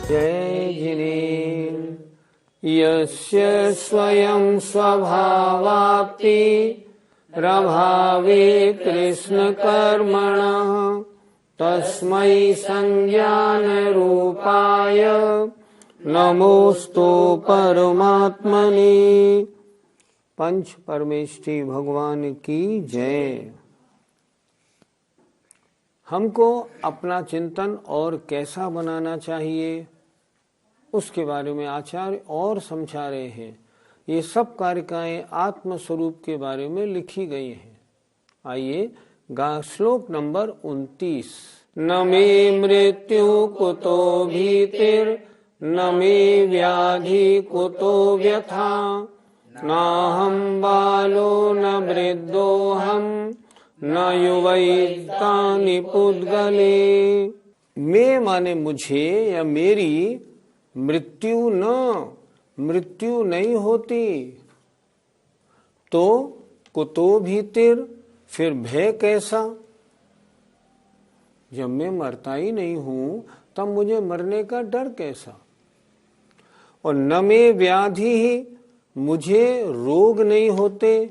जय जिनेन्द्र यस्य स्वयं स्वभावाप्ति प्रभावे कृष्ण कर्मणः तस्मै संज्ञान रूपाय नमोस्तु परमात्मने। पंच परमेष्ठी भगवान की जय। हमको अपना चिंतन और कैसा बनाना चाहिए उसके बारे में आचार्य और समझा रहे हैं। ये सब कारिकाएं आत्म स्वरूप के बारे में लिखी गई हैं। आइए श्लोक नंबर 29। न मे मृत्यु कुतो भीतिर् न मे व्याधि कुतो व्यथा नाहं बालो न वृद्धोऽहं न युवैतानि पुद्गले। मैं माने मुझे या मेरी मृत्यु नहीं होती तो कुतो भीतिर, फिर भय कैसा। जब मैं मरता ही नहीं हूं तब मुझे मरने का डर कैसा। और न में व्याधि ही, मुझे रोग नहीं होते।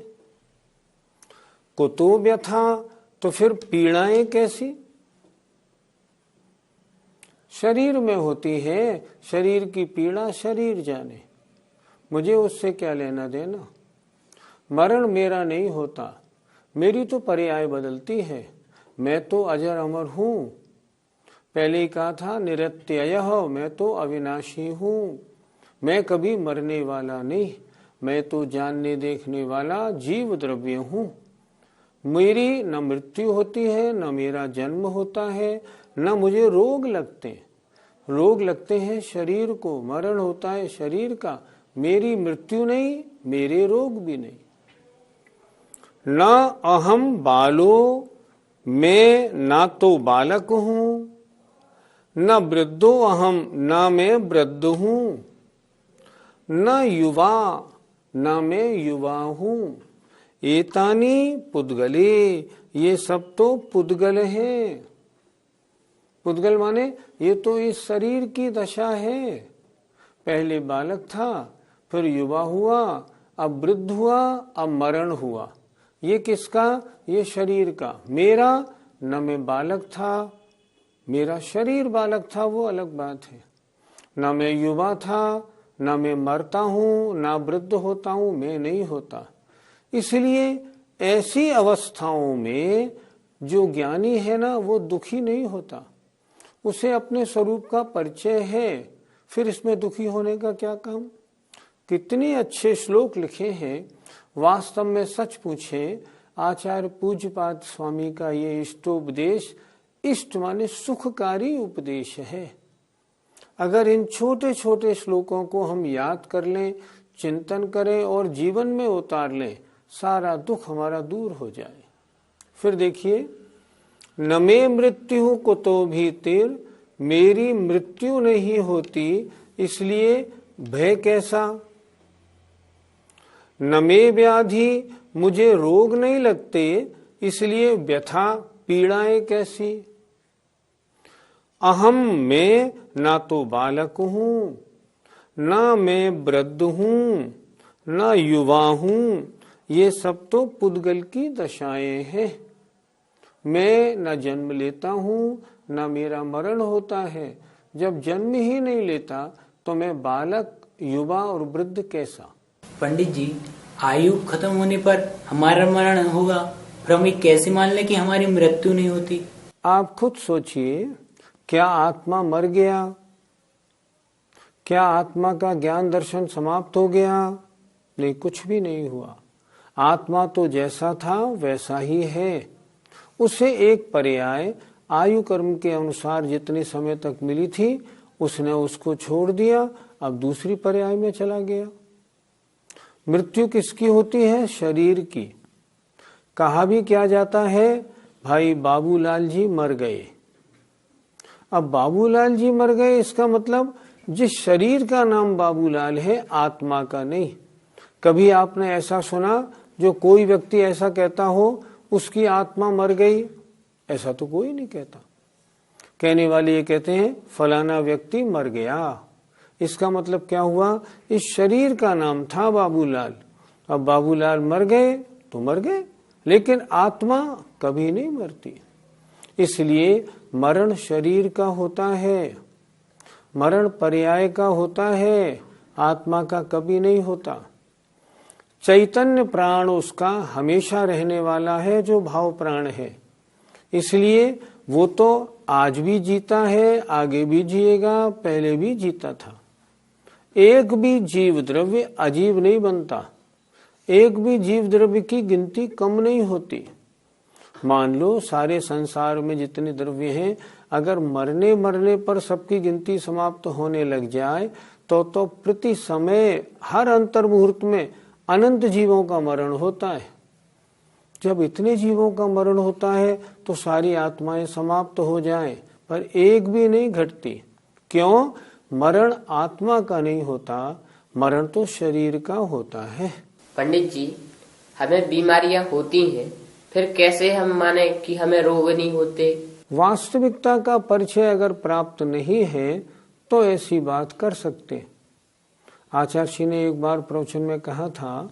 कुतो व्यथा, तो फिर पीड़ाएं कैसी। शरीर में होती है, शरीर की पीड़ा शरीर जाने, मुझे उससे क्या लेना देना। मरण मेरा नहीं होता, मेरी तो पर्याय बदलती है। मैं तो अजर अमर हूं। पहले ही कहा था निरत्ययः, मैं तो अविनाशी हूं। मैं कभी मरने वाला नहीं, मैं तो जानने देखने वाला जीव द्रव्य हूं। मेरी न मृत्यु होती है, न मेरा जन्म होता है, न मुझे रोग लगते। रोग लगते हैं शरीर को, मरण होता है शरीर का। मेरी मृत्यु नहीं, मेरे रोग भी नहीं। न अहम बालो, मैं ना तो बालक हूं, न वृद्धो अहम, ना मैं वृद्ध हूं, न युवा, ना मैं युवा हूं। एतानी पुद्गले, ये सब तो पुद्गल हैं। पुद्गल माने ये तो इस शरीर की दशा है। पहले बालक था, फिर युवा हुआ, अब वृद्ध हुआ, अब मरण हुआ। ये किसका? ये शरीर का। मेरा न मैं बालक था, मेरा शरीर बालक था, वो अलग बात है। न मैं युवा था, न मैं मरता हूं, न वृद्ध होता हूं, मैं नहीं होता। इसलिए ऐसी अवस्थाओं में जो ज्ञानी है ना, वो दुखी नहीं होता। उसे अपने स्वरूप का परिचय है, फिर इसमें दुखी होने का क्या काम। कितने अच्छे श्लोक लिखे हैं। वास्तव में सच पूछे, आचार्य पूज्यपाद स्वामी का ये इष्टोपदेश, इष्ट माने सुखकारी उपदेश है। अगर इन छोटे छोटे श्लोकों को हम याद कर लें, चिंतन करें और जीवन में उतार लें, सारा दुख हमारा दूर हो जाए। फिर देखिए, न मे मृत्यु कुतो भीतिर, मेरी मृत्यु नहीं होती इसलिए भय कैसा। न मे व्याधि, मुझे रोग नहीं लगते इसलिए व्यथा, पीड़ाएं कैसी। अहम, मैं ना तो बालक हूं, ना मैं वृद्ध हूं, ना युवा हूं। ये सब तो पुद्गल की दशाएं हैं। मैं न जन्म लेता हूं, न मेरा मरण होता है। जब जन्म ही नहीं लेता तो मैं बालक, युवा और वृद्ध कैसा। पंडित जी, आयु खत्म होने पर हमारा मरण होगा, फिर हम ये कैसे मान लें कि हमारी मृत्यु नहीं होती। आप खुद सोचिए, क्या आत्मा मर गया? क्या आत्मा का ज्ञान दर्शन समाप्त हो गया? नहीं, कुछ भी नहीं हुआ। आत्मा तो जैसा था वैसा ही है। उसे एक पर्याय आयु कर्म के अनुसार जितने समय तक मिली थी उसने उसको छोड़ दिया, अब दूसरी पर्याय में चला गया। मृत्यु किसकी होती है? शरीर की। कहा भी क्या जाता है, भाई बाबूलाल जी मर गए। अब बाबूलाल जी मर गए, इसका मतलब जिस शरीर का नाम बाबूलाल है, आत्मा का नहीं। कभी आपने ऐसा सुना जो कोई व्यक्ति ऐसा कहता हो उसकी आत्मा मर गई? ऐसा तो कोई नहीं कहता। कहने वाले ये कहते हैं फलाना व्यक्ति मर गया। इसका मतलब क्या हुआ, इस शरीर का नाम था बाबूलाल, अब बाबूलाल मर गए तो मर गए, लेकिन आत्मा कभी नहीं मरती। इसलिए मरण शरीर का होता है, मरण पर्याय का होता है, आत्मा का कभी नहीं होता। चैतन्य प्राण उसका हमेशा रहने वाला है जो भाव प्राण है, इसलिए वो तो आज भी जीता है, आगे भी जिएगा, पहले भी जीता था। एक भी जीव द्रव्य अजीब नहीं बनता, एक भी जीव द्रव्य की गिनती कम नहीं होती। मान लो सारे संसार में जितने द्रव्य हैं, अगर मरने पर सबकी गिनती समाप्त होने लग जाए तो प्रति समय हर अंतर मुहूर्त में अनंत जीवों का मरण होता है। जब इतने जीवों का मरण होता है तो सारी आत्माएं समाप्त हो जाएं, पर एक भी नहीं घटती। क्यों? मरण आत्मा का नहीं होता, मरण तो शरीर का होता है। पंडित जी, हमें बीमारियां होती हैं, फिर कैसे हम माने कि हमें रोग नहीं होते? वास्तविकता का परिचय अगर प्राप्त नहीं है तो ऐसी बात कर सकते। आचार्य जी ने एक बार प्रवचन में कहा था,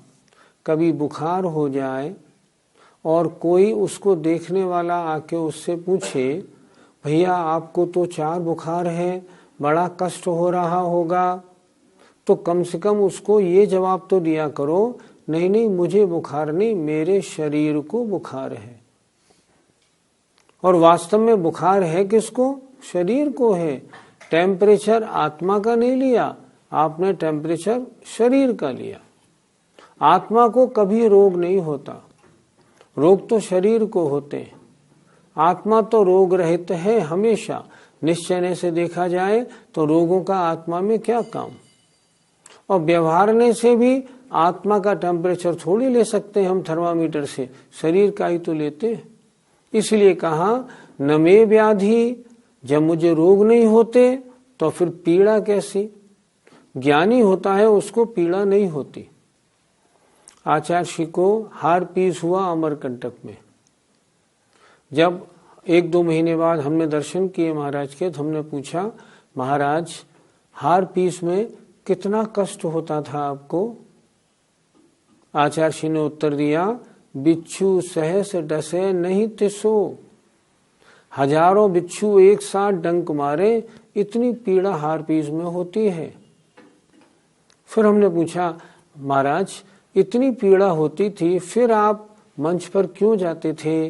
कभी बुखार हो जाए और कोई उसको देखने वाला आके उससे पूछे, भैया आपको तो 4 बुखार है, बड़ा कष्ट हो रहा होगा, तो कम से कम उसको ये जवाब तो दिया करो, नहीं नहीं मुझे बुखार नहीं, मेरे शरीर को बुखार है। और वास्तव में बुखार है किसको? शरीर को है। टेम्परेचर आत्मा का नहीं लिया आपने, टेम्परेचर शरीर का लिया। आत्मा को कभी रोग नहीं होता, रोग तो शरीर को होते हैं। आत्मा तो रोग रहित है हमेशा। निश्चय से देखा जाए तो रोगों का आत्मा में क्या काम। और व्यवहारने से भी आत्मा का टेम्परेचर थोड़ी ले सकते हैं हम थर्मामीटर से, शरीर का ही तो लेते हैं। इसलिए कहा न में व्याधि, जब मुझे रोग नहीं होते तो फिर पीड़ा कैसी। ज्ञानी होता है उसको पीड़ा नहीं होती। आचार्य श्री को हार पीस हुआ अमरकंटक में। जब 1-2 महीने बाद हमने दर्शन किए महाराज के, तो हमने पूछा, महाराज हार पीस में कितना कष्ट होता था आपको? आचार्य श्री ने उत्तर दिया, बिच्छू सहस डसे नहीं तिसो। हजारों बिच्छू एक साथ डंक मारे, इतनी पीड़ा हार पीस में होती है। फिर हमने पूछा, महाराज इतनी पीड़ा होती थी, फिर आप मंच पर क्यों जाते थे,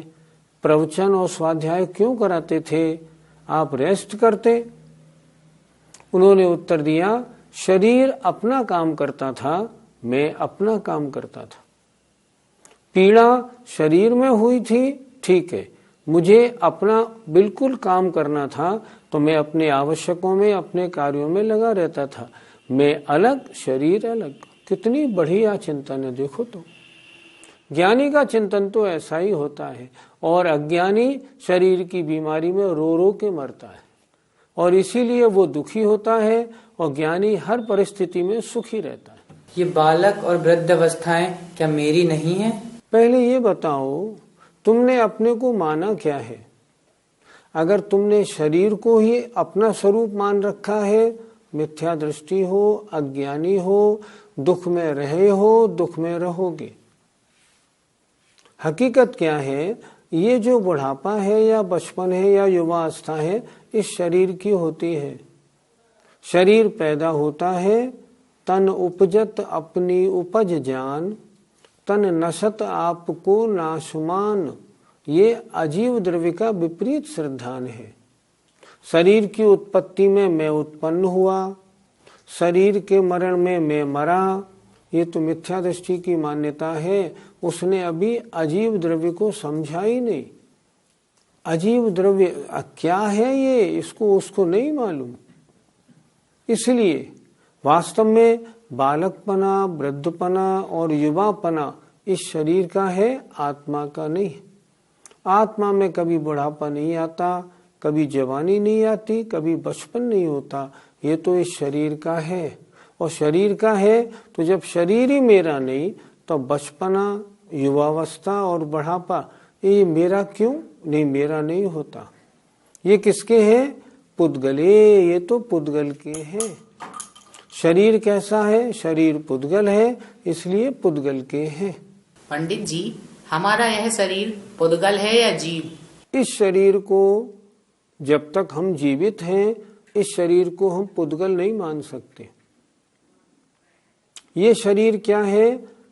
प्रवचन और स्वाध्याय क्यों कराते थे, आप रेस्ट करते? उन्होंने उत्तर दिया, शरीर अपना काम करता था, मैं अपना काम करता था। पीड़ा शरीर में हुई थी, ठीक है, मुझे अपना बिल्कुल काम करना था, तो मैं अपने आवश्यकों में, अपने कार्यों में लगा रहता था। मैं अलग, शरीर अलग। कितनी बढ़िया चिंतन है, देखो तो। ज्ञानी का चिंतन तो ऐसा ही होता है, और अज्ञानी शरीर की बीमारी में रो रो के मरता है, और इसीलिए वो दुखी होता है, और ज्ञानी हर परिस्थिति में सुखी रहता है। ये बालक और वृद्ध अवस्थाएं क्या मेरी नहीं है? पहले ये बताओ, तुमने अपने को माना क्या है? अगर तुमने शरीर को ही अपना स्वरूप मान रखा है, मिथ्या दृष्टि हो, अज्ञानी हो, दुख में रहे हो, दुख में रहोगे। हकीकत क्या है, ये जो बुढ़ापा है या बचपन है या युवावस्था है, इस शरीर की होती है। शरीर पैदा होता है, तन उपजत अपनी उपज जान, तन नशत आपको नाशमान। ये अजीव द्रव्य का विपरीत श्रद्धान है। शरीर की उत्पत्ति में मैं उत्पन्न हुआ, शरीर के मरण में मैं मरा, ये तो मिथ्या दृष्टि की मान्यता है। उसने अभी अजीव द्रव्य को समझा ही नहीं। अजीव द्रव्य क्या है ये, इसको उसको नहीं मालूम। इसलिए वास्तव में बालकपना, वृद्धपना और युवापना इस शरीर का है, आत्मा का नहीं। आत्मा में कभी बुढ़ापा नहीं आता, कभी जवानी नहीं आती, कभी बचपन नहीं होता। ये तो इस शरीर का है, और शरीर का है तो जब शरीर ही मेरा नहीं, तो बचपना, युवावस्था और बुढ़ापा ये मेरा क्यों नहीं? मेरा नहीं होता। ये किसके हैं? पुद्गले, ये तो पुद्गल के हैं। शरीर कैसा है? शरीर पुद्गल है, इसलिए पुद्गल के हैं। पंडित जी, हमारा यह शरीर पुद्गल है या जीव? इस शरीर को जब तक हम जीवित हैं, इस शरीर को हम पुद्गल नहीं मान सकते। ये शरीर क्या है?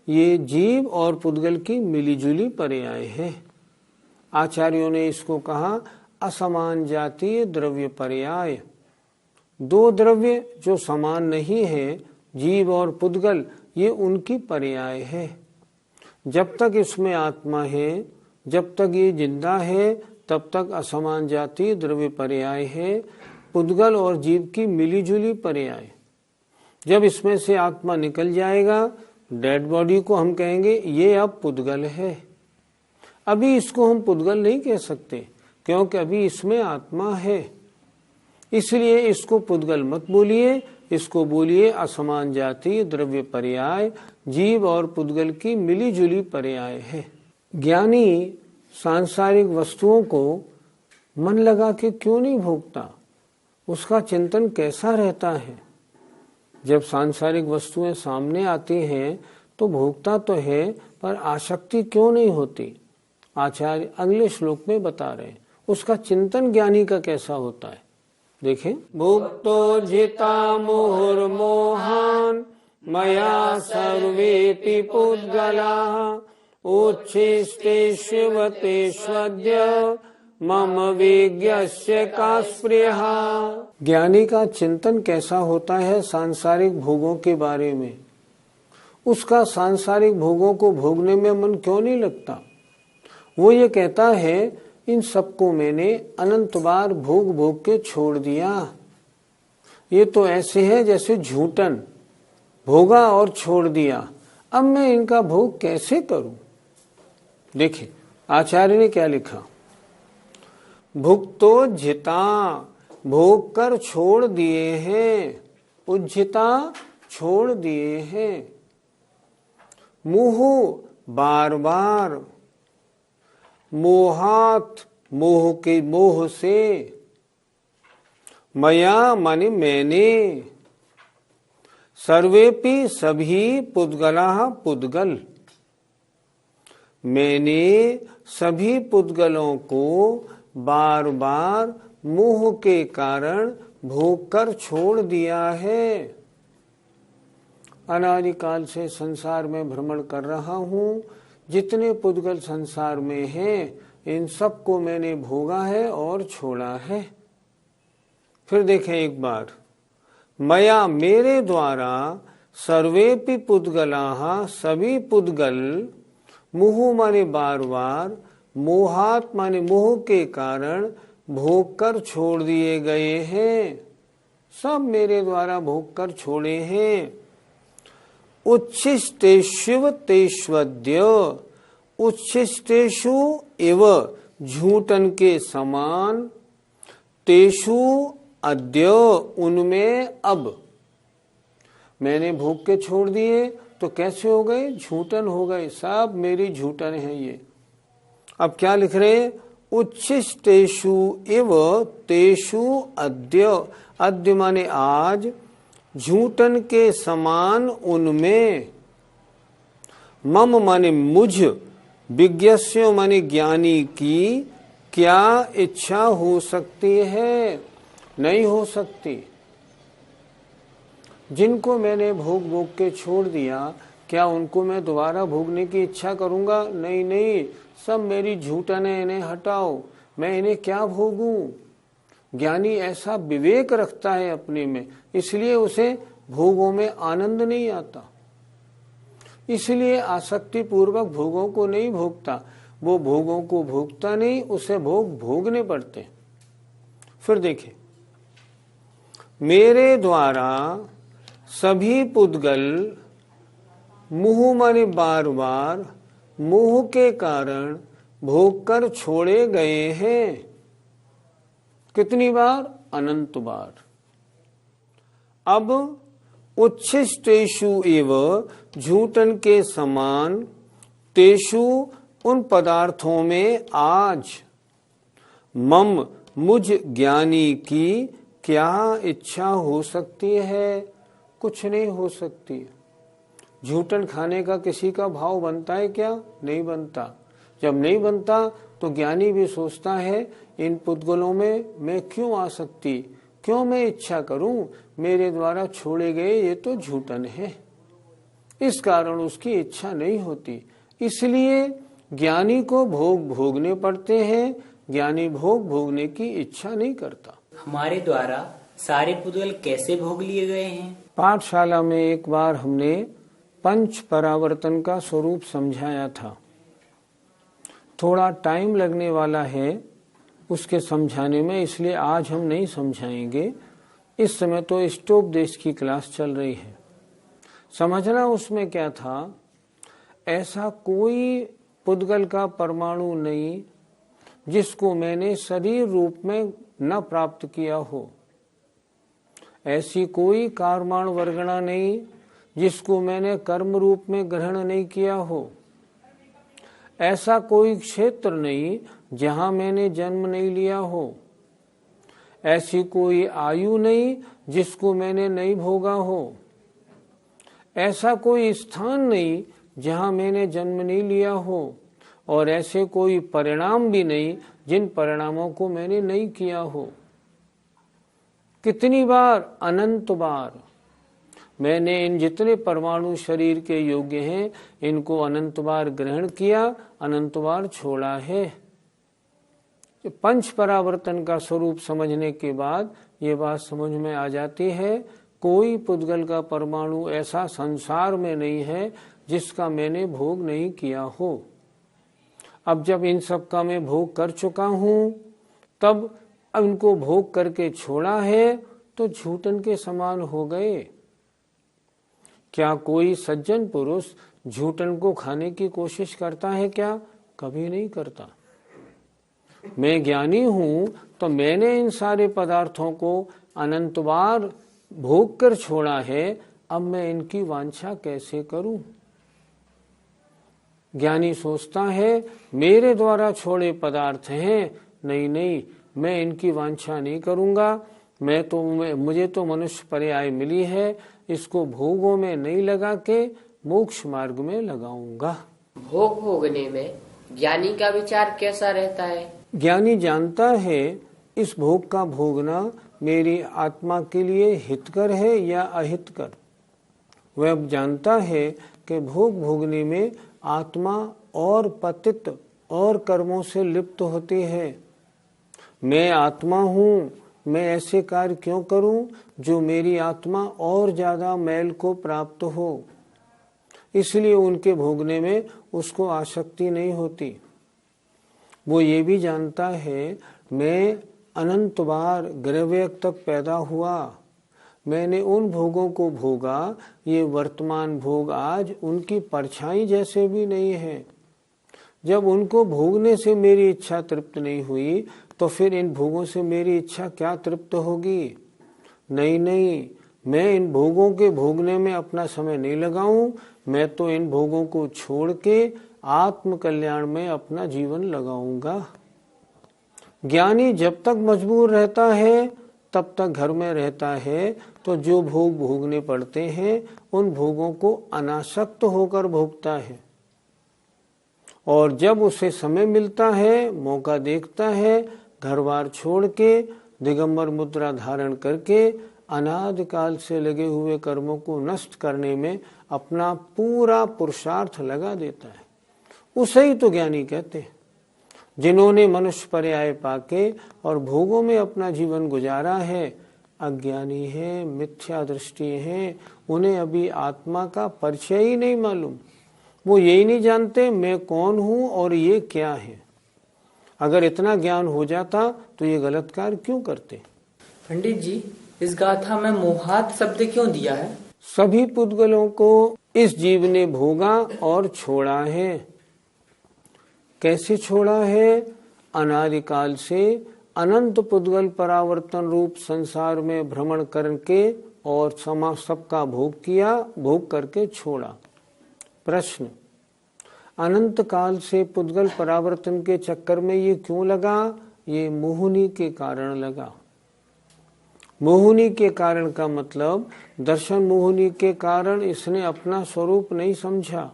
ये जीव और पुद्गल की मिलीजुली पर्याय है। आचार्यों ने इसको कहा असमान जातीय द्रव्य पर्याय। दो द्रव्य जो समान नहीं है, जीव और पुद्गल, ये उनकी पर्याय है। जब तक इसमें आत्मा है, जब तक ये जिंदा है, तब तक असमान जातीय द्रव्य पर्याय है, पुद्गल और जीव की मिलीजुली पर्याय। जब इसमें से आत्मा निकल जाएगा, डेड बॉडी को हम कहेंगे ये अब पुद्गल है। अभी इसको हम पुद्गल नहीं कह सकते, क्योंकि अभी इसमें आत्मा है। इसलिए इसको पुद्गल मत बोलिए, इसको बोलिए असमान जातीय द्रव्य पर्याय, जीव और पुद्गल की मिलीजुली पर्याय है। ज्ञानी सांसारिक वस्तुओं को मन लगा के क्यों नहीं भोगता? उसका चिंतन कैसा रहता है? जब सांसारिक वस्तुएं सामने आती हैं तो भोगता तो है, पर आसक्ति क्यों नहीं होती? आचार्य अगले श्लोक में बता रहे हैं उसका चिंतन ज्ञानी का कैसा होता है। देखें, भुक्तो जिता मुहुर्मोहान मया सर्वेति पुद्गलाः उच्छिष्टेष्वतेष्वद्य मम विज्ञस्य का स्पृहा। ज्ञानी का चिंतन कैसा होता है सांसारिक भोगों के बारे में? उसका सांसारिक भोगों को भोगने में मन क्यों नहीं लगता? वो ये कहता है इन सबको मैंने अनंत बार भोग भोग के छोड़ दिया। ये तो ऐसे है जैसे झूठन, भोगा और छोड़ दिया, अब मैं इनका भोग कैसे करूं? देखिए आचार्य ने क्या लिखा, भुक्तो जिता, भोग कर छोड़ दिए हैं, उज्जिता छोड़ दिए हैं, मुह बार बार, मोहात मोह के मोह से, मया माने मैंने, सर्वेपि सभी पुद्गलाः पुद्गल, मैंने सभी पुद्गलों को बार बार मोह के कारण भोग कर छोड़ दिया है। अनादिकाल से संसार में भ्रमण कर रहा हूँ, जितने पुद्गल संसार में हैं इन सबको मैंने भोगा है और छोड़ा है। फिर देखें एक बार, मया मेरे द्वारा सर्वेपि पुद्गलाः सभी पुद्गल, मुहु माने बार बार, मोहात माने मोह के कारण भोग कर छोड़ दिए गए हैं, सब मेरे द्वारा भोग कर छोड़े हैं। उच्छिष्टेष्व तेष्वद्य, उच्छिष्टेषु एव झूठन के समान, तेषु अद्य उनमें अब, मैंने भोग के छोड़ दिए तो कैसे हो गए? झूठन हो गए, सब मेरी झूठन है ये। अब क्या लिख रहे? उच्छिष्टेषु एव तेषु अद्य, अद्य माने आज, झूठन के समान उनमें, मम माने मुझ, विज्ञस्य माने ज्ञानी की क्या इच्छा हो सकती है? नहीं हो सकती। जिनको मैंने भोग भोग के छोड़ दिया, क्या उनको मैं दोबारा भोगने की इच्छा करूंगा? नहीं नहीं, सब मेरी झूठन है, इन्हें हटाओ, मैं इन्हें क्या भोगूं? ज्ञानी ऐसा विवेक रखता है अपने में, इसलिए उसे भोगों में आनंद नहीं आता, इसलिए आसक्ति पूर्वक भोगों को नहीं भोगता। वो भोगों को भोगता नहीं, उसे भोग भोगने पड़ते। फिर देखें, मेरे द्वारा सभी पुद्गल, मुह माने बार बार, मोह के कारण भोग कर छोड़े गए हैं। कितनी बार? अनंत बार। अब उच्छिष्टेषु एव झूठन के समान, तेषु उन पदार्थों में आज, मम मुझ ज्ञानी की क्या इच्छा हो सकती है? कुछ नहीं हो सकती। झूठन खाने का किसी का भाव बनता है क्या? नहीं बनता। जब नहीं बनता तो ज्ञानी भी सोचता है इन पुद्गलों में मैं क्यों आ सकती, क्यों मैं इच्छा करूं, मेरे द्वारा छोड़े गए ये तो झूठन है। इस कारण उसकी इच्छा नहीं होती। इसलिए ज्ञानी को भोग भोगने पड़ते हैं, ज्ञानी भोग भोगने की इच्छा नहीं करता। हमारे द्वारा सारे पुद्गल कैसे भोग लिए गए हैं? पाठशाला में एक बार हमने पंच परावर्तन का स्वरूप समझाया था। थोड़ा टाइम लगने वाला है उसके समझाने में, इसलिए आज हम नहीं समझाएंगे। इस समय तो इष्टोपदेश की क्लास चल रही है। समझना उसमें क्या था, ऐसा कोई पुद्गल का परमाणु नहीं जिसको मैंने शरीर रूप में न प्राप्त किया हो। ऐसी कोई कारमाण वर्गणा नहीं जिसको मैंने कर्म रूप में ग्रहण नहीं किया हो। ऐसा कोई क्षेत्र नहीं जहां मैंने जन्म नहीं लिया हो। ऐसी कोई आयु नहीं जिसको मैंने नहीं भोगा हो। ऐसा कोई स्थान नहीं जहां मैंने जन्म नहीं लिया हो। और ऐसे कोई परिणाम भी नहीं जिन परिणामों को मैंने नहीं किया हो। कितनी बार? अनंत बार मैंने इन जितने परमाणु शरीर के योग्य हैं इनको अनंत बार ग्रहण किया, अनंत बार छोड़ा है। पंच परावर्तन का स्वरूप समझने के बाद ये बात समझ में आ जाती है, कोई पुद्गल का परमाणु ऐसा संसार में नहीं है जिसका मैंने भोग नहीं किया हो। अब जब इन सब का मैं भोग कर चुका हूं, तब अब इनको भोग करके छोड़ा है तो झूठन के समान हो गए। क्या कोई सज्जन पुरुष झूठन को खाने की कोशिश करता है क्या? कभी नहीं करता। मैं ज्ञानी हूं तो मैंने इन सारे पदार्थों को अनंत बार भोग कर छोड़ा है, अब मैं इनकी वांछा कैसे करूं? ज्ञानी सोचता है मेरे द्वारा छोड़े पदार्थ हैं, नहीं नहीं मैं इनकी वांछा नहीं करूंगा। मुझे तो मनुष्य पर्याय मिली है, इसको भोगों में नहीं लगा के मोक्ष मार्ग में लगाऊंगा। भोग भोगने में ज्ञानी का विचार कैसा रहता है? ज्ञानी जानता है इस भोग का भोगना मेरी आत्मा के लिए हितकर है या अहितकर। वह जानता है कि भोग भोगने में आत्मा और पतित और कर्मों से लिप्त होती है। मैं आत्मा हूँ, मैं ऐसे कार्य क्यों करूं जो मेरी आत्मा और ज्यादा मैल को प्राप्त हो। इसलिए उनके भोगने में उसको आसक्ति नहीं होती। वो ये भी जानता है मैं अनंत बार ग्रहव्यक तक पैदा हुआ, मैंने उन भोगों को भोगा, ये वर्तमान भोग आज उनकी परछाई जैसे भी नहीं है। जब उनको भोगने से मेरी इच्छा तृप्त नहीं हुई तो फिर इन भोगों से मेरी इच्छा क्या तृप्त होगी? नहीं नहीं, मैं इन भोगों के भोगने में अपना समय नहीं लगाऊं, मैं तो इन भोगों को छोड़ के आत्म कल्याण में अपना जीवन लगाऊंगा। ज्ञानी जब तक मजबूर रहता है तब तक घर में रहता है, तो जो भोग भोगने पड़ते हैं उन भोगों को अनासक्त होकर भोगता है। और जब उसे समय मिलता है, मौका देखता है, घर बार छोड़ के दिगंबर मुद्रा धारण करके अनादि काल से लगे हुए कर्मों को नष्ट करने में अपना पूरा पुरुषार्थ लगा देता है। उसे ही तो ज्ञानी कहते हैं। जिन्होंने मनुष्य पर्याय पाके और भोगों में अपना जीवन गुजारा है, अज्ञानी है, मिथ्या दृष्टि है, उन्हें अभी आत्मा का परिचय ही नहीं मालूम। वो यही नहीं जानते मैं कौन हूं और ये क्या है। अगर इतना ज्ञान हो जाता तो ये गलत कार्य क्यों करते? पंडित जी, इस गाथा में मोहात शब्द क्यों दिया है? सभी पुद्गलों को इस जीव ने भोगा और छोड़ा है। कैसे छोड़ा है? अनादिकाल से अनंत पुद्गल परावर्तन रूप संसार में भ्रमण करके और सबका भोग किया, भोग करके छोड़ा। प्रश्न, अनंत काल से पुद्गल परावर्तन के चक्कर में ये क्यों लगा? ये मोहिनी के कारण लगा। मोहिनी के कारण का मतलब दर्शन मोहिनी के कारण इसने अपना स्वरूप नहीं समझा,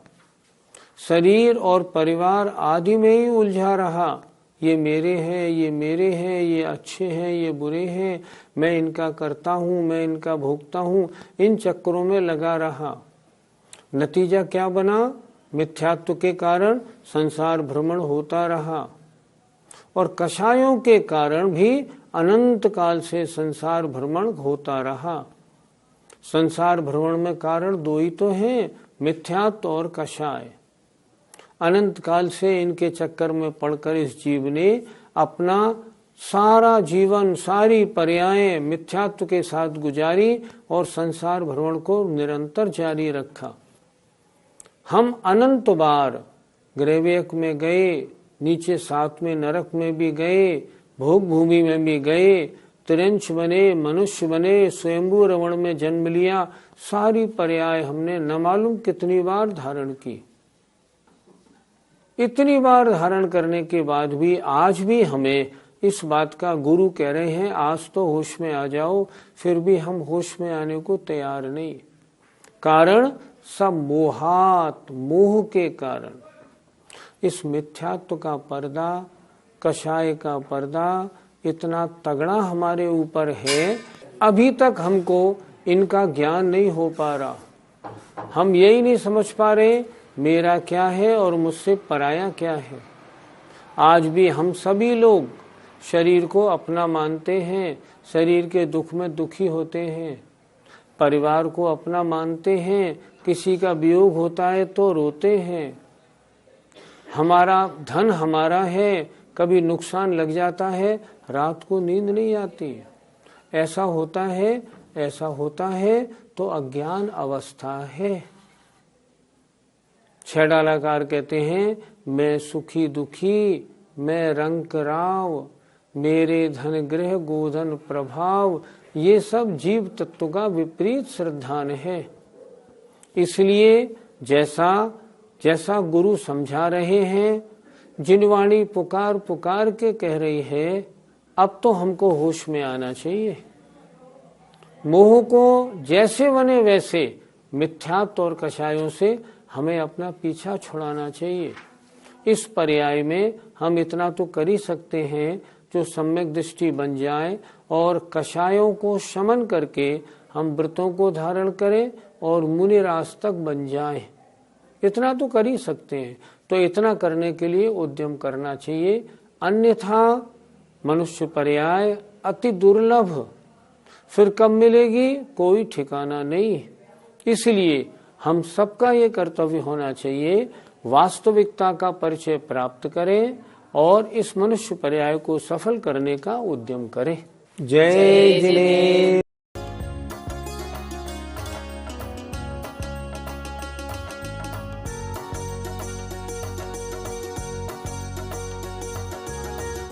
शरीर और परिवार आदि में ही उलझा रहा। ये मेरे हैं, ये मेरे हैं, ये अच्छे हैं, ये बुरे हैं, मैं इनका करता हूँ, मैं इनका भोगता हूँ, इन चक्करों में लगा रहा। नतीजा क्या बना? मिथ्यात्व के कारण संसार भ्रमण होता रहा और कषायों के कारण भी अनंत काल से संसार भ्रमण होता रहा। संसार भ्रमण में कारण दो ही तो हैं, मिथ्यात्व और कषाय। अनंत काल से इनके चक्कर में पड़कर इस जीव ने अपना सारा जीवन, सारी पर्यायें मिथ्यात्व के साथ गुजारी और संसार भ्रमण को निरंतर जारी रखा। हम अनंत बार ग्रैवेक में गए, नीचे सातवें नरक में भी गए, भोग भूमि में भी गए, तिरंच बने, मनुष्य बने, स्वयंभू रवण में जन्म लिया। सारी पर्याय हमने न मालूम कितनी बार धारण की। इतनी बार धारण करने के बाद भी आज भी हमें इस बात का गुरु कह रहे हैं आज तो होश में आ जाओ, फिर भी हम होश में आने को तैयार नहीं। कारण सब मोहात, मोह के कारण। इस मिथ्यात्व का पर्दा, कषाय का पर्दा इतना तगड़ा हमारे ऊपर है, अभी तक हमको इनका ज्ञान नहीं हो पा रहा। हम यही नहीं समझ पा रहे मेरा क्या है और मुझसे पराया क्या है। आज भी हम सभी लोग शरीर को अपना मानते हैं, शरीर के दुख में दुखी होते हैं, परिवार को अपना मानते हैं, किसी का वियोग होता है तो रोते हैं। हमारा धन हमारा है, कभी नुकसान लग जाता है, रात को नींद नहीं आती। ऐसा होता है, ऐसा होता है तो अज्ञान अवस्था है। छैडालाकार कहते हैं मैं सुखी दुखी, मैं रंक राव, मेरे धन गृह गोधन प्रभाव। ये सब जीव तत्व का विपरीत श्रद्धान है। इसलिए जैसा जैसा गुरु समझा रहे हैं, जिनवाणी पुकार पुकार के कह रही है, अब तो हमको होश में आना चाहिए। मोह को जैसे बने वैसे मिथ्यात्व और कषायों से हमें अपना पीछा छुड़ाना चाहिए। इस पर्याय में हम इतना तो कर ही सकते हैं जो सम्यक दृष्टि बन जाए और कषायों को शमन करके हम व्रतों को धारण करें और मुनिराज तक बन जाएं। इतना तो कर ही सकते हैं। तो इतना करने के लिए उद्यम करना चाहिए, अन्यथा मनुष्य पर्याय अति दुर्लभ, फिर कब मिलेगी कोई ठिकाना नहीं। इसलिए हम सबका ये कर्तव्य होना चाहिए वास्तविकता का परिचय प्राप्त करें और इस मनुष्य पर्याय को सफल करने का उद्यम करें। जय जिनेन्द्र।